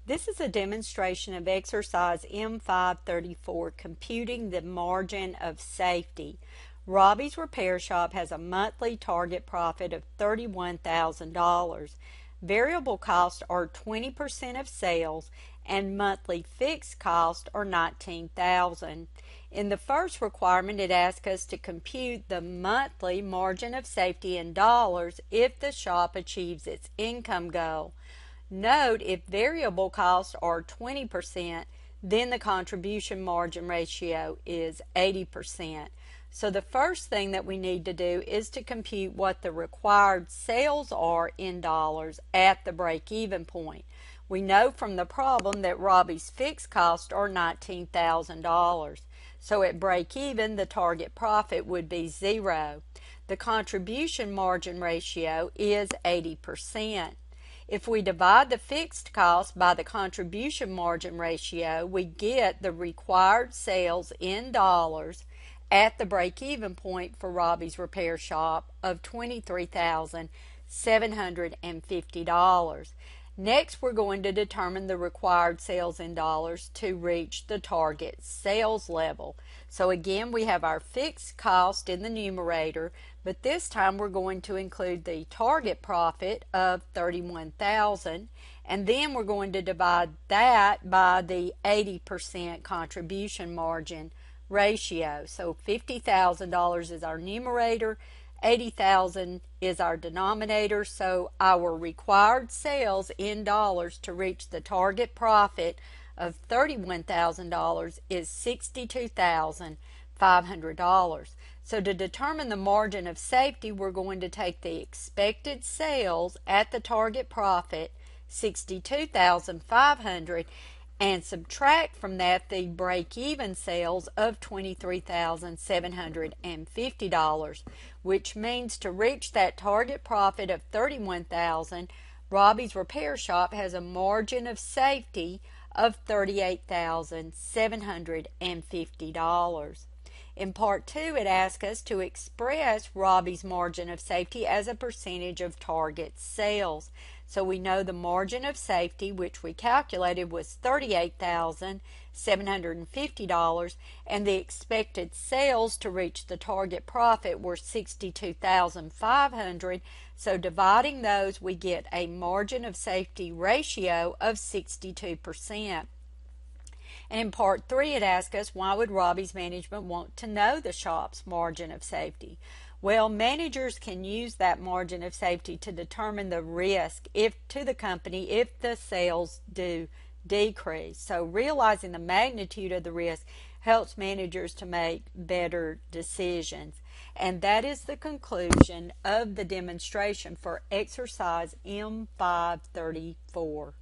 This is a demonstration of exercise M534, computing the margin of safety. Robbie's Repair Shop has a monthly target profit of $31,000. Variable costs are 20% of sales and monthly fixed costs are $19,000. In the first requirement, it asks us to compute the monthly margin of safety in dollars if the shop achieves its income goal. Note, if variable costs are 20%, then the contribution margin ratio is 80%. So the first thing that we need to do is to compute what the required sales are in dollars at the break-even point. We know from the problem that Robbie's fixed costs are $19,000. So at break-even, the target profit would be 0. The contribution margin ratio is 80%. If we divide the fixed cost by the contribution margin ratio, we get the required sales in dollars at the break-even point for Robbie's Repair Shop of $23,750. Next, we're going to determine the required sales in dollars to reach the target sales level. So again, we have our fixed cost in the numerator, but this time we're going to include the target profit of $31,000, and then we're going to divide that by the 80% contribution margin ratio. So $50,000 is our numerator, 80,000 is our denominator, so our required sales in dollars to reach the target profit of $31,000 is $62,500. So to determine the margin of safety, we're going to take the expected sales at the target profit, $62,500, and subtract from that the break-even sales of $23,750, which means to reach that target profit of $31,000, Robbie's Repair Shop has a margin of safety of $38,750. In Part 2, it asks us to express Robbie's margin of safety as a percentage of target sales. So we know the margin of safety, which we calculated, was $38,750, and the expected sales to reach the target profit were $62,500. So dividing those, we get a margin of safety ratio of 62%. And in Part 3, it asks us, why would Robbie's management want to know the shop's margin of safety? Well, managers can use that margin of safety to determine the risk to the company if the sales do decrease. So realizing the magnitude of the risk helps managers to make better decisions. And that is the conclusion of the demonstration for exercise M534.